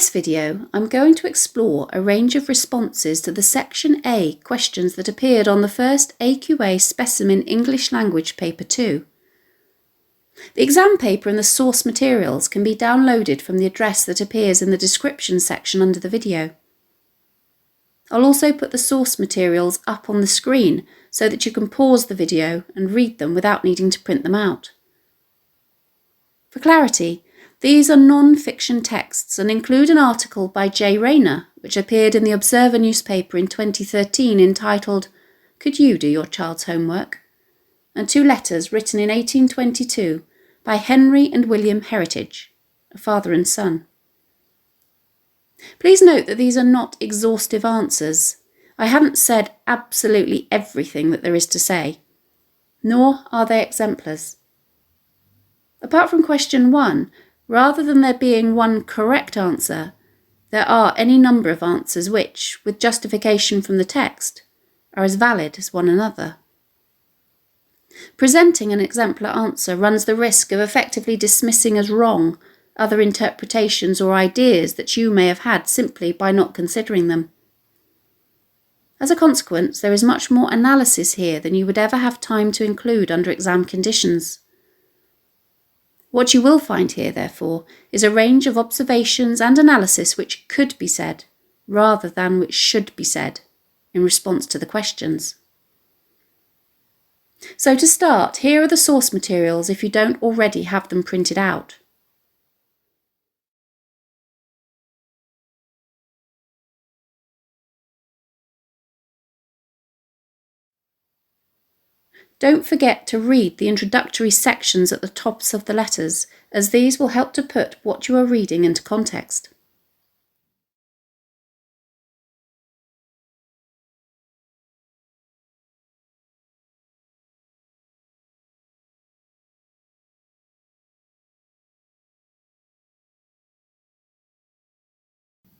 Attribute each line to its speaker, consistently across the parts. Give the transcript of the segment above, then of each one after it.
Speaker 1: this video, I'm going to explore a range of responses to the Section A questions that appeared on the first AQA Specimen English Language Paper 2. The exam paper and the source materials can be downloaded from the address that appears in the description section under the video. I'll also put the source materials up on the screen so that you can pause the video and read them without needing to print them out. For clarity, these are non-fiction texts and include an article by Jay Rayner, which appeared in the Observer newspaper in 2013 entitled, "Could you do your child's homework?" and 2 letters written in 1822 by Henry and William Heritage, a father and son. Please note that these are not exhaustive answers. I haven't said absolutely everything that there is to say, nor are they exemplars. Apart from question 1, rather than there being one correct answer, there are any number of answers which, with justification from the text, are as valid as one another. Presenting an exemplar answer runs the risk of effectively dismissing as wrong other interpretations or ideas that you may have had simply by not considering them. As a consequence, there is much more analysis here than you would ever have time to include under exam conditions. What you will find here, therefore, is a range of observations and analysis which could be said, rather than which should be said, in response to the questions. So to start, here are the source materials if you don't already have them printed out. Don't forget to read the introductory sections at the tops of the letters, as these will help to put what you are reading into context.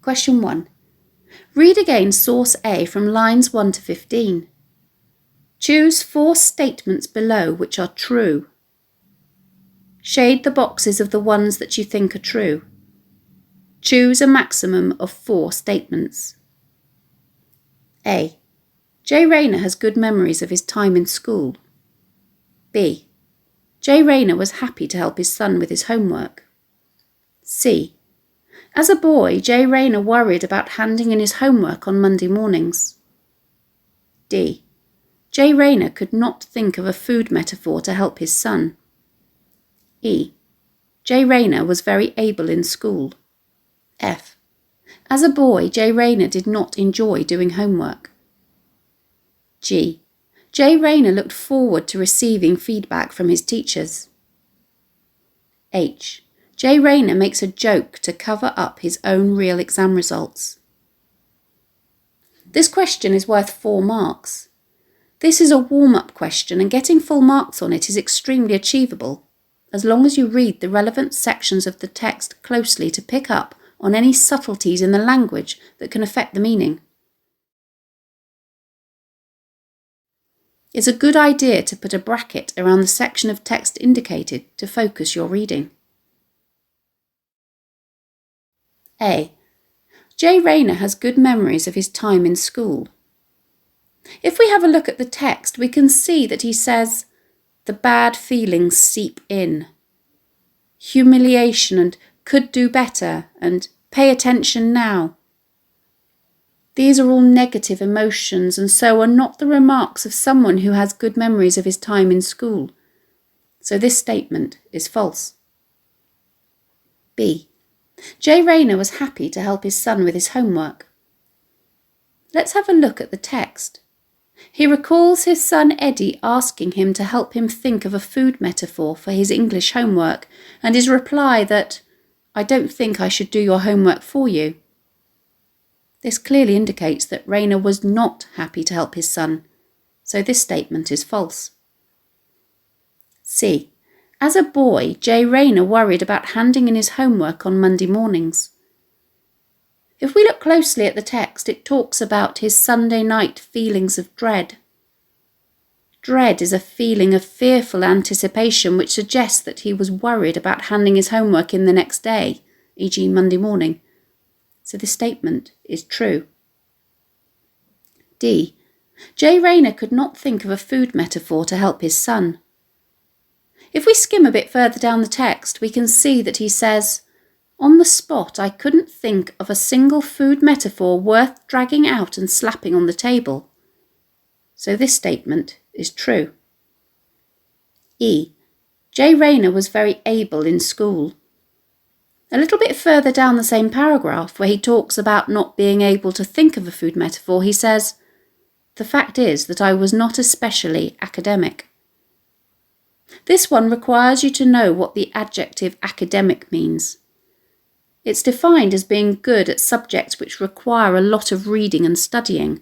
Speaker 1: Question 1. Read again source A from lines 1 to 15. Choose 4 statements below which are true. Shade the boxes of the ones that you think are true. Choose a maximum of 4 statements. A. Jay Rayner has good memories of his time in school. B. Jay Rayner was happy to help his son with his homework. C. As a boy, Jay Rayner worried about handing in his homework on Monday mornings. D. Jay Rayner could not think of a food metaphor to help his son. E. Jay Rayner was very able in school. F. As a boy, Jay Rayner did not enjoy doing homework. G. Jay Rayner looked forward to receiving feedback from his teachers. H. Jay Rayner makes a joke to cover up his own real exam results. This question is worth 4 marks. This is a warm-up question and getting full marks on it is extremely achievable, as long as you read the relevant sections of the text closely to pick up on any subtleties in the language that can affect the meaning. It's a good idea to put a bracket around the section of text indicated to focus your reading. A. Jay Rayner has good memories of his time in school. If we have a look at the text, we can see that he says, "The bad feelings seep in. Humiliation and could do better and pay attention now." These are all negative emotions and so are not the remarks of someone who has good memories of his time in school. So this statement is false. B. Jay Rayner was happy to help his son with his homework. Let's have a look at the text. He recalls his son Eddie asking him to help him think of a food metaphor for his English homework, and his reply that, "I don't think I should do your homework for you." This clearly indicates that Rayner was not happy to help his son, so this statement is false. C. As a boy, Jay Rayner worried about handing in his homework on Monday mornings. If we look closely at the text, it talks about his Sunday night feelings of dread. Dread is a feeling of fearful anticipation which suggests that he was worried about handing his homework in the next day, e.g. Monday morning. so this statement is true. D. Jay Rayner could not think of a food metaphor to help his son. If we skim a bit further down the text, we can see that he says, "On the spot, I couldn't think of a single food metaphor worth dragging out and slapping on the table." So this statement is true. E. Jay Rayner was very able in school. A little bit further down the same paragraph, where he talks about not being able to think of a food metaphor, he says, "The fact is that I was not especially academic." This one requires you to know what the adjective academic means. It's defined as being good at subjects which require a lot of reading and studying,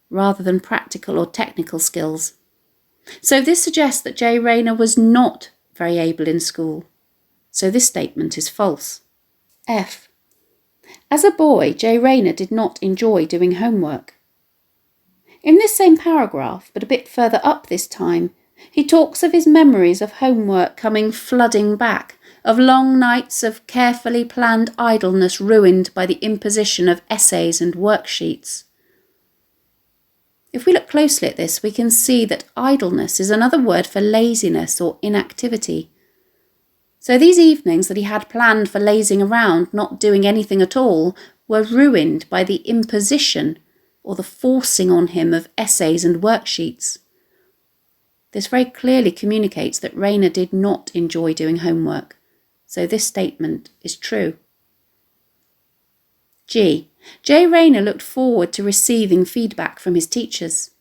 Speaker 1: rather than practical or technical skills. So this suggests that Jay Rayner was not very able in school. So this statement is false. F. As a boy, Jay Rayner did not enjoy doing homework. In this same paragraph, but a bit further up this time, he talks of his memories of homework coming flooding back, of long nights of carefully planned idleness ruined by the imposition of essays and worksheets. If we look closely at this, we can see that idleness is another word for laziness or inactivity. So these evenings that he had planned for lazing around, not doing anything at all, were ruined by the imposition or the forcing on him of essays and worksheets. This very clearly communicates that Rayner did not enjoy doing homework, so this statement is true. G. Jay Rayner looked forward to receiving feedback from his teachers.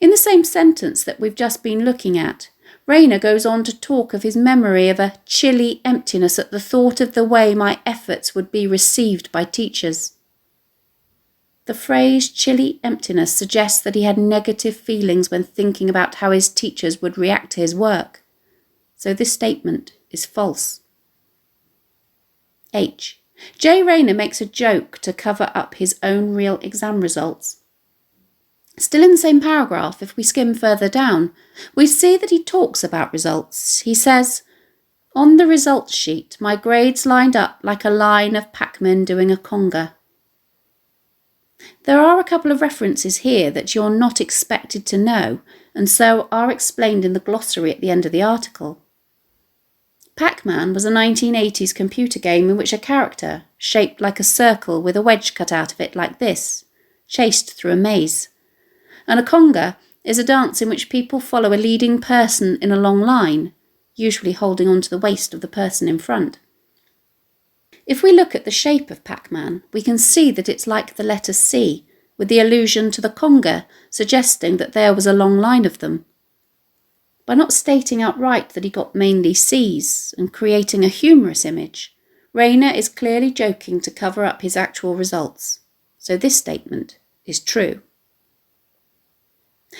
Speaker 1: In the same sentence that we've just been looking at, Rayner goes on to talk of his memory of a chilly emptiness at the thought of the way my efforts would be received by teachers. The phrase chilly emptiness suggests that he had negative feelings when thinking about how his teachers would react to his work. So this statement is false. H. Jay Rayner makes a joke to cover up his own real exam results. Still in the same paragraph, if we skim further down, we see that he talks about results. He says, "On the results sheet, my grades lined up like a line of packmen doing a conga." There are a couple of references here that you're not expected to know, and so are explained in the glossary at the end of the article. Pac-Man was a 1980s computer game in which a character, shaped like a circle with a wedge cut out of it like this, chased through a maze. And a conga is a dance in which people follow a leading person in a long line, usually holding onto the waist of the person in front. If we look at the shape of Pac-Man, we can see that it's like the letter C, with the allusion to the conga suggesting that there was a long line of them. By not stating outright that he got mainly C's and creating a humorous image, Rayner is clearly joking to cover up his actual results. So this statement is true.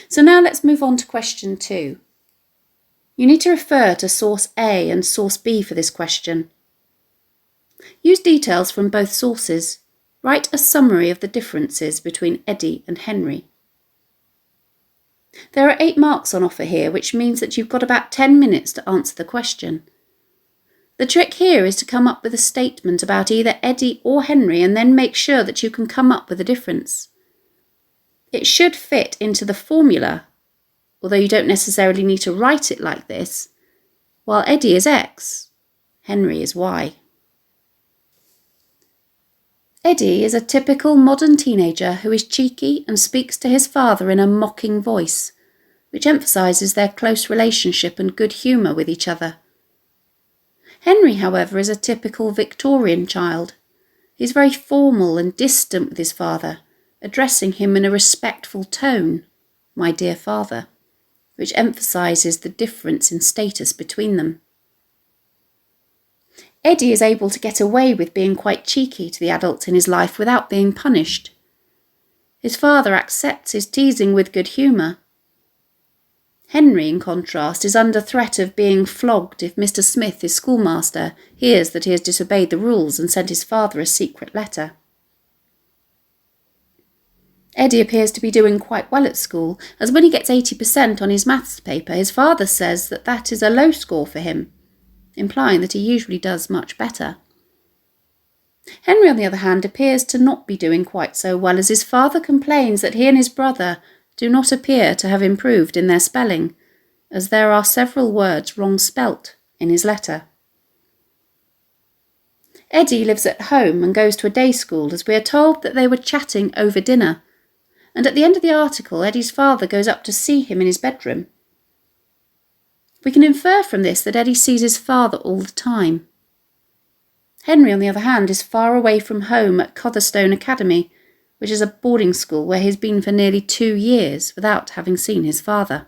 Speaker 1: So now let's move on to question 2. You need to refer to source A and source B for this question. Use details from both sources. Write a summary of the differences between Eddie and Henry. There are 8 marks on offer here, which means that you've got about 10 minutes to answer the question. The trick here is to come up with a statement about either Eddie or Henry and then make sure that you can come up with a difference. It should fit into the formula, although you don't necessarily need to write it like this. While Eddie is X, Henry is Y. Eddie is a typical modern teenager who is cheeky and speaks to his father in a mocking voice, which emphasises their close relationship and good humour with each other. Henry, however, is a typical Victorian child. He's very formal and distant with his father, addressing him in a respectful tone, "My dear father," which emphasises the difference in status between them. Eddie is able to get away with being quite cheeky to the adults in his life without being punished. His father accepts his teasing with good humour. Henry, in contrast, is under threat of being flogged if Mr. Smith, his schoolmaster, hears that he has disobeyed the rules and sent his father a secret letter. Eddie appears to be doing quite well at school, as when he gets 80% on his maths paper, his father says that that is a low score for him, implying that he usually does much better. Henry, on the other hand, appears to not be doing quite so well, as his father complains that he and his brother do not appear to have improved in their spelling, as there are several words wrong spelt in his letter. Eddie lives at home and goes to a day school, as we are told that they were chatting over dinner, and at the end of the article, Eddie's father goes up to see him in his bedroom. We can infer from this that Eddie sees his father all the time. Henry, on the other hand, is far away from home at Cotherstone Academy, which is a boarding school where he has been for nearly 2 years without having seen his father.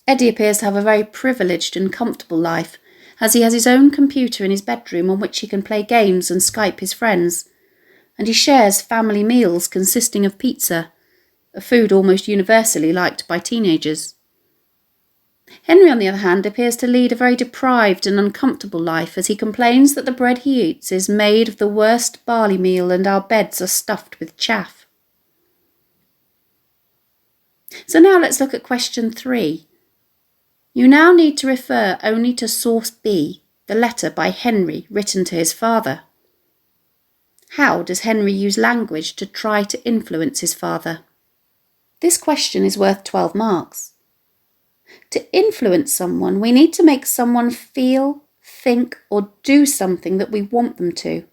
Speaker 1: Eddie appears to have a very privileged and comfortable life, as he has his own computer in his bedroom on which he can play games and Skype his friends, and he shares family meals consisting of pizza, a food almost universally liked by teenagers. Henry, on the other hand, appears to lead a very deprived and uncomfortable life, as he complains that the bread he eats is made of the worst barley meal and our beds are stuffed with chaff. So now let's look at question 3. You now need to refer only to source B, the letter by Henry written to his father. How does Henry use language to try to influence his father? This question is worth 12 marks. To influence someone, we need to make someone feel, think, or do something that we want them to.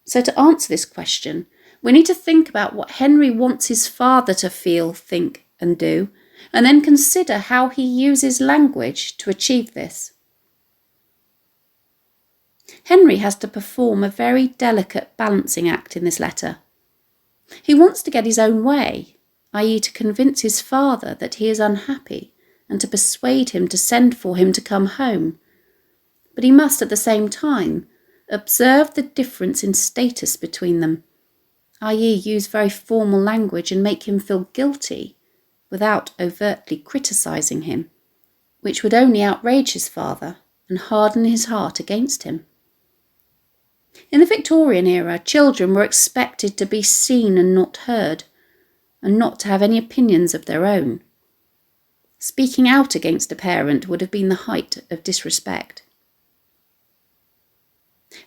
Speaker 1: So to answer this question, we need to think about what Henry wants his father to feel, think, and do, and then consider how he uses language to achieve this. Henry has to perform a very delicate balancing act in this letter. He wants to get his own way, i.e. to convince his father that he is unhappy, and to persuade him to send for him to come home. But he must at the same time observe the difference in status between them, i.e. use very formal language and make him feel guilty without overtly criticising him, which would only outrage his father and harden his heart against him. In the Victorian era, children were expected to be seen and not heard, and not to have any opinions of their own. Speaking out against a parent would have been the height of disrespect.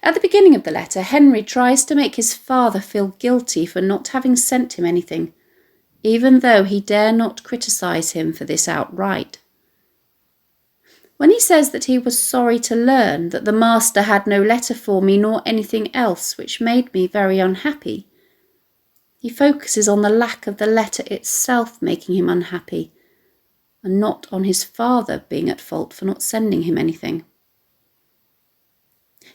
Speaker 1: At the beginning of the letter, Henry tries to make his father feel guilty for not having sent him anything, even though he dare not criticise him for this outright. When he says that he was sorry to learn that the master had no letter for me nor anything else, which made me very unhappy, he focuses on the lack of the letter itself making him unhappy, and not on his father being at fault for not sending him anything.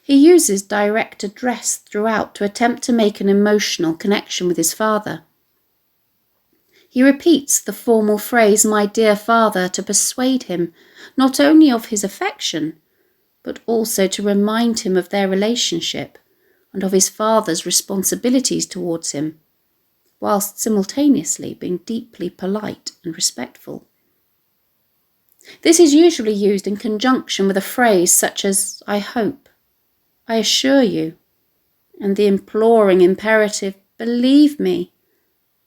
Speaker 1: He uses direct address throughout to attempt to make an emotional connection with his father. He repeats the formal phrase, "my dear father," to persuade him not only of his affection, but also to remind him of their relationship and of his father's responsibilities towards him, whilst simultaneously being deeply polite and respectful. This is usually used in conjunction with a phrase such as "I hope," "I assure you," and the imploring imperative "believe me,"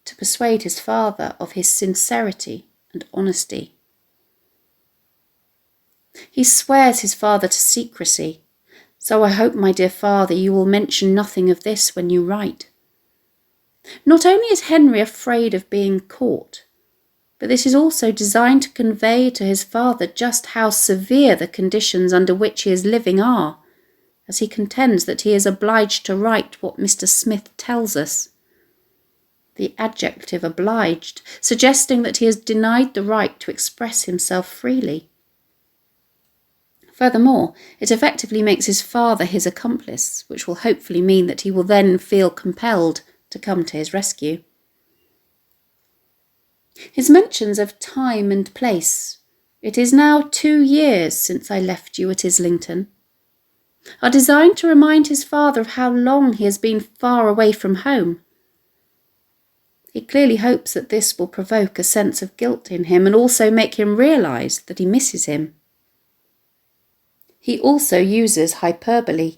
Speaker 1: to persuade his father of his sincerity and honesty. He swears his father to secrecy, "So I hope, my dear father, you will mention nothing of this when you write." Not only is Henry afraid of being caught, but this is also designed to convey to his father just how severe the conditions under which he is living are, as he contends that he is obliged to write what Mr. Smith tells us. The adjective obliged, suggesting that he is denied the right to express himself freely. Furthermore, it effectively makes his father his accomplice, which will hopefully mean that he will then feel compelled to come to his rescue. His mentions of time and place, "It is now 2 years since I left you at Islington," are designed to remind his father of how long he has been far away from home. He clearly hopes that this will provoke a sense of guilt in him and also make him realise that he misses him. He also uses hyperbole.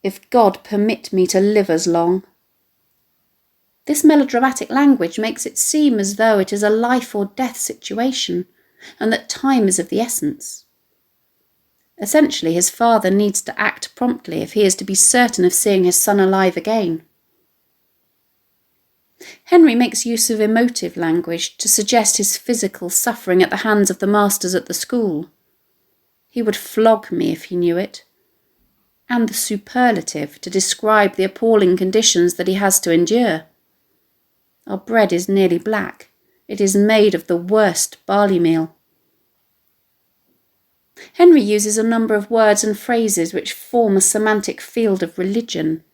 Speaker 1: "If God permit me to live as long." This melodramatic language makes it seem as though it is a life or death situation, and that time is of the essence. Essentially, his father needs to act promptly if he is to be certain of seeing his son alive again. Henry makes use of emotive language to suggest his physical suffering at the hands of the masters at the school. He would flog me if he knew it. And the superlative to describe the appalling conditions that he has to endure. Our bread is nearly black. It is made of the worst barley meal. Henry uses a number of words and phrases which form a semantic field of religion,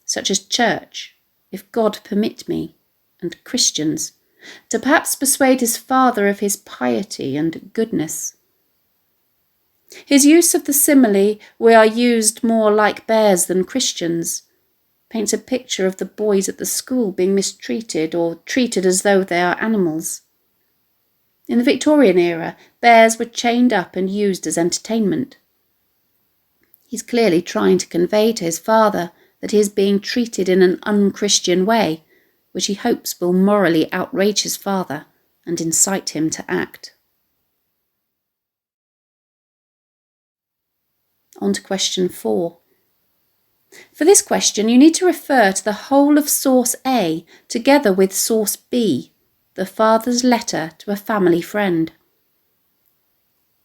Speaker 1: such as church, if God permit me, and Christians, to perhaps persuade his father of his piety and goodness. His use of the simile, "we are used more like bears than Christians," paints a picture of the boys at the school being mistreated or treated as though they are animals. In the Victorian era, bears were chained up and used as entertainment. He's clearly trying to convey to his father that he is being treated in an unchristian way, which he hopes will morally outrage his father and incite him to act. On to question 4. For this question, you need to refer to the whole of source A together with source B, the father's letter to a family friend.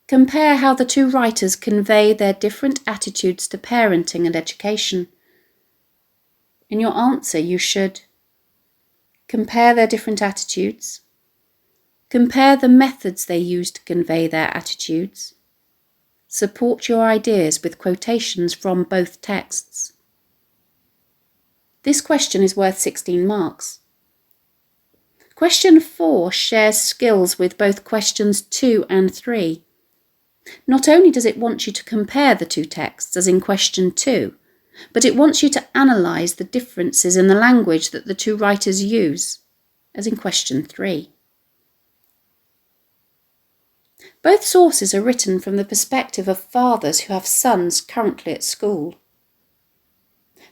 Speaker 1: Compare how the two writers convey their different attitudes to parenting and education. In your answer, you should compare their different attitudes, compare the methods they use to convey their attitudes, support your ideas with quotations from both texts. This question is worth 16 marks. Question 4 shares skills with both questions 2 and 3. Not only does it want you to compare the two texts, as in question 2, but it wants you to analyse the differences in the language that the two writers use, as in question 3. Both sources are written from the perspective of fathers who have sons currently at school.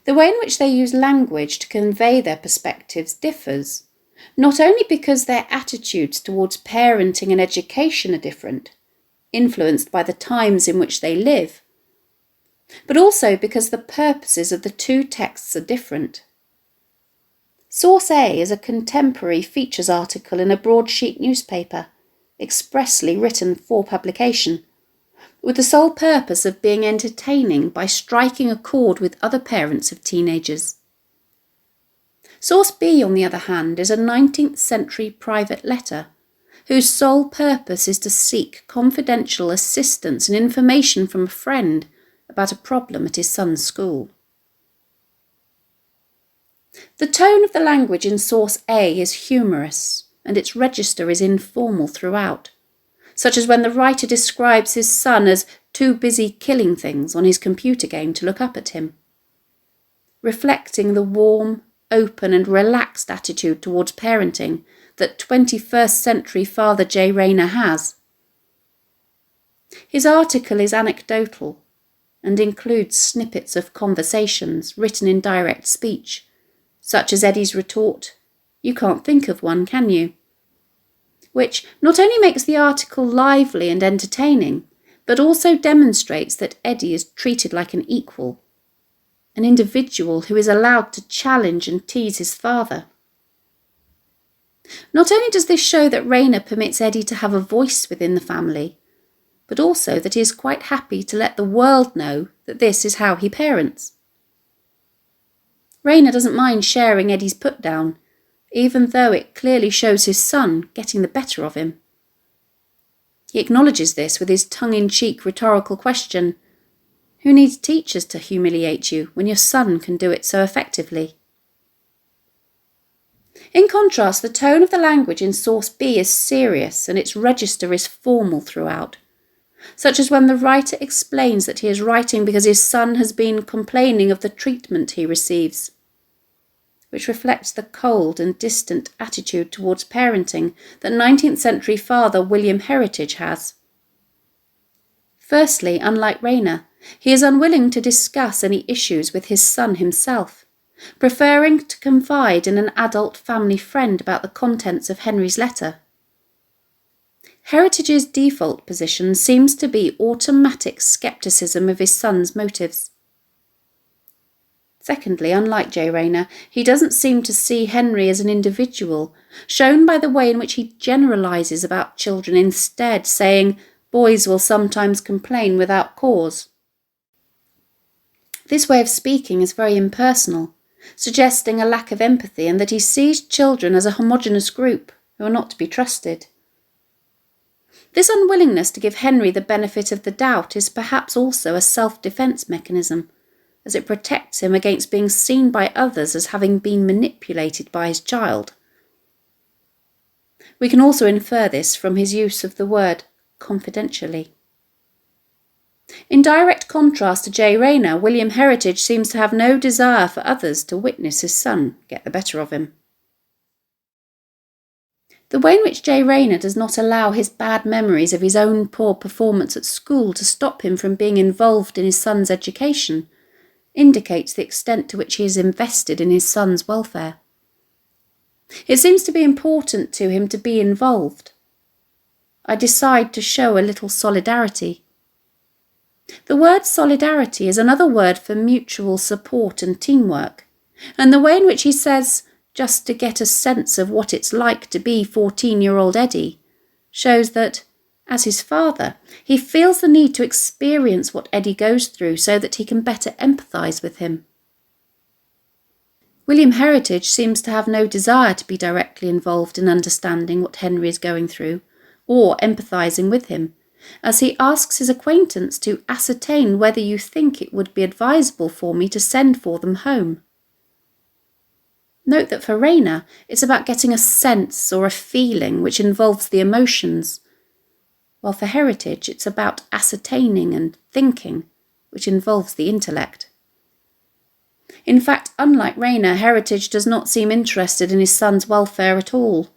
Speaker 1: The way in which they use language to convey their perspectives differs, not only because their attitudes towards parenting and education are different, influenced by the times in which they live, but also because the purposes of the two texts are different. Source A is a contemporary features article in a broadsheet newspaper, expressly written for publication, with the sole purpose of being entertaining by striking a chord with other parents of teenagers. Source B, on the other hand, is a 19th century private letter, whose sole purpose is to seek confidential assistance and information from a friend about a problem at his son's school. The tone of the language in Source A is humorous, and its register is informal throughout, such as when the writer describes his son as too busy killing things on his computer game to look up at him, reflecting the warm, open and relaxed attitude towards parenting that 21st century father Jay Rayner has. His article is anecdotal and includes snippets of conversations written in direct speech, such as Eddie's retort, "You can't think of one, can you?" which not only makes the article lively and entertaining, but also demonstrates that Eddie is treated like an equal, an individual who is allowed to challenge and tease his father. Not only does this show that Rayner permits Eddie to have a voice within the family, but also that he is quite happy to let the world know that this is how he parents. Rayner doesn't mind sharing Eddie's put-down, even though it clearly shows his son getting the better of him. He acknowledges this with his tongue-in-cheek rhetorical question, "Who needs teachers to humiliate you when your son can do it so effectively?" In contrast, the tone of the language in Source B is serious and its register is formal throughout, such as when the writer explains that he is writing because his son has been complaining of the treatment he receives, which reflects the cold and distant attitude towards parenting that 19th century father William Heritage has. Firstly, unlike Rayner, he is unwilling to discuss any issues with his son himself, preferring to confide in an adult family friend about the contents of Henry's letter. Heritage's default position seems to be automatic scepticism of his son's motives. Secondly, unlike Jay Rayner, he doesn't seem to see Henry as an individual, shown by the way in which he generalises about children, instead saying boys will sometimes complain without cause. This way of speaking is very impersonal, suggesting a lack of empathy and that he sees children as a homogeneous group who are not to be trusted. This unwillingness to give Henry the benefit of the doubt is perhaps also a self-defence mechanism, as it protects him against being seen by others as having been manipulated by his child. We can also infer this from his use of the word confidentially. In direct contrast to Jay Rayner, William Heritage seems to have no desire for others to witness his son get the better of him. The way in which Jay Rayner does not allow his bad memories of his own poor performance at school to stop him from being involved in his son's education indicates the extent to which he is invested in his son's welfare. It seems to be important to him to be involved. I decide to show a little solidarity. The word solidarity is another word for mutual support and teamwork, and the way in which he says, just to get a sense of what it's like to be 14-year-old Eddie, shows that, as his father, he feels the need to experience what Eddie goes through so that he can better empathise with him. William Heritage seems to have no desire to be directly involved in understanding what Henry is going through, or empathising with him, as he asks his acquaintance to ascertain whether you think it would be advisable for me to send for them home. Note that for Rayner, it's about getting a sense or a feeling which involves the emotions, while for Heritage it's about ascertaining and thinking, which involves the intellect. In fact, unlike Rayner, Heritage does not seem interested in his son's welfare at all.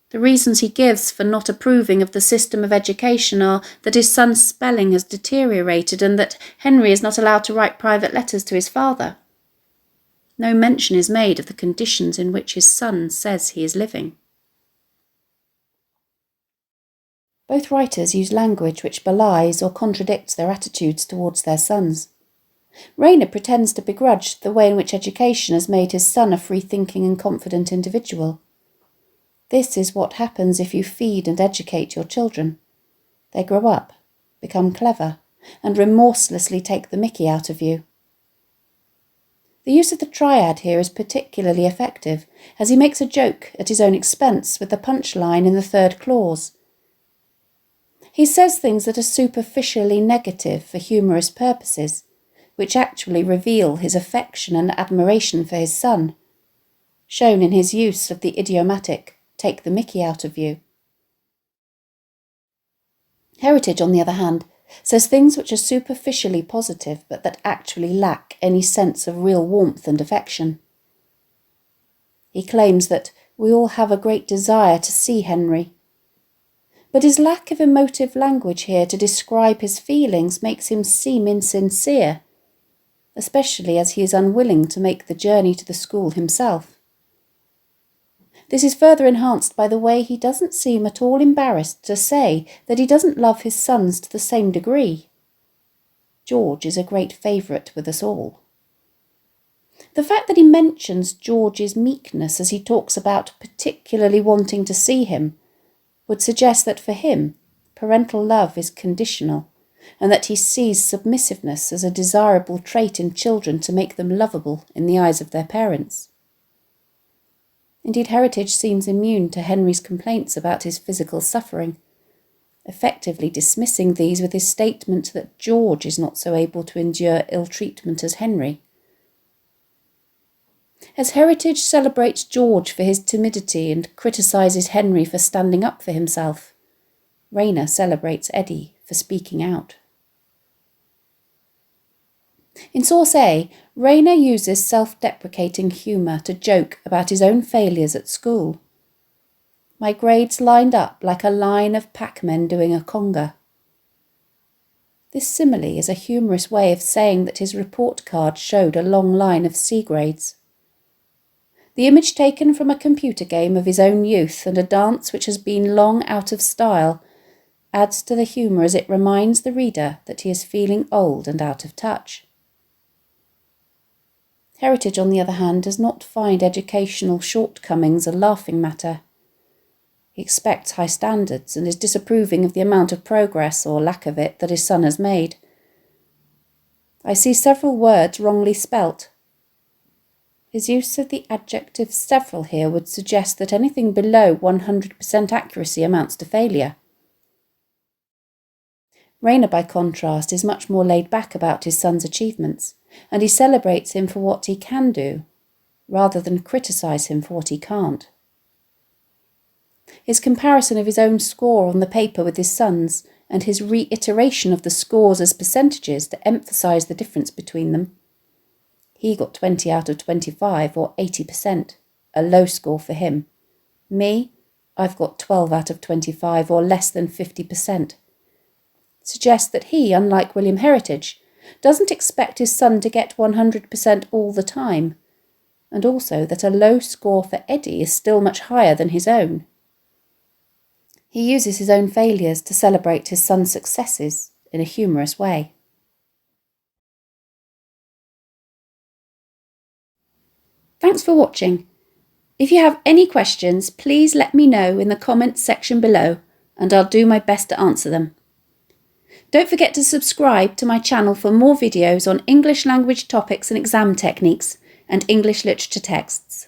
Speaker 1: The reasons he gives for not approving of the system of education are that his son's spelling has deteriorated and that Henry is not allowed to write private letters to his father. No mention is made of the conditions in which his son says he is living. Both writers use language which belies or contradicts their attitudes towards their sons. Rayner pretends to begrudge the way in which education has made his son a free-thinking and confident individual. This is what happens if you feed and educate your children. They grow up, become clever, and remorselessly take the mickey out of you. The use of the triad here is particularly effective, as he makes a joke at his own expense with the punchline in the third clause. He says things that are superficially negative for humorous purposes, which actually reveal his affection and admiration for his son, shown in his use of the idiomatic "take the mickey out of you." Heritage, on the other hand, says things which are superficially positive but that actually lack any sense of real warmth and affection. He claims that we all have a great desire to see Henry, but his lack of emotive language here to describe his feelings makes him seem insincere, especially as he is unwilling to make the journey to the school himself. This is further enhanced by the way he doesn't seem at all embarrassed to say that he doesn't love his sons to the same degree. George is a great favourite with us all. The fact that he mentions George's meekness as he talks about particularly wanting to see him would suggest that for him, parental love is conditional, and that he sees submissiveness as a desirable trait in children to make them lovable in the eyes of their parents. Indeed, Heritage seems immune to Henry's complaints about his physical suffering, effectively dismissing these with his statement that George is not so able to endure ill treatment as Henry. As Heritage celebrates George for his timidity and criticises Henry for standing up for himself, Rayner celebrates Eddie for speaking out. In Source A, Rayner uses self-deprecating humour to joke about his own failures at school. My grades lined up like a line of packmen doing a conga. This simile is a humorous way of saying that his report card showed a long line of C grades. The image taken from a computer game of his own youth and a dance which has been long out of style adds to the humour as it reminds the reader that he is feeling old and out of touch. Heritage, on the other hand, does not find educational shortcomings a laughing matter. He expects high standards and is disapproving of the amount of progress, or lack of it, that his son has made. I see several words wrongly spelt. His use of the adjective several here would suggest that anything below 100% accuracy amounts to failure. Rayner, by contrast, is much more laid back about his son's achievements, and he celebrates him for what he can do, rather than criticise him for what he can't. His comparison of his own score on the paper with his son's, and his reiteration of the scores as percentages to emphasise the difference between them. He got 20 out of 25, or 80%, a low score for him. Me, I've got 12 out of 25, or less than 50%. Suggests that he, unlike William Heritage, doesn't expect his son to get 100% all the time, and also that a low score for Eddie is still much higher than his own. He uses his own failures to celebrate his son's successes in a humorous way. Thanks for watching. If you have any questions, please let me know in the comments section below, and I'll do my best to answer them. Don't forget to subscribe to my channel for more videos on English language topics and exam techniques, and English literature texts.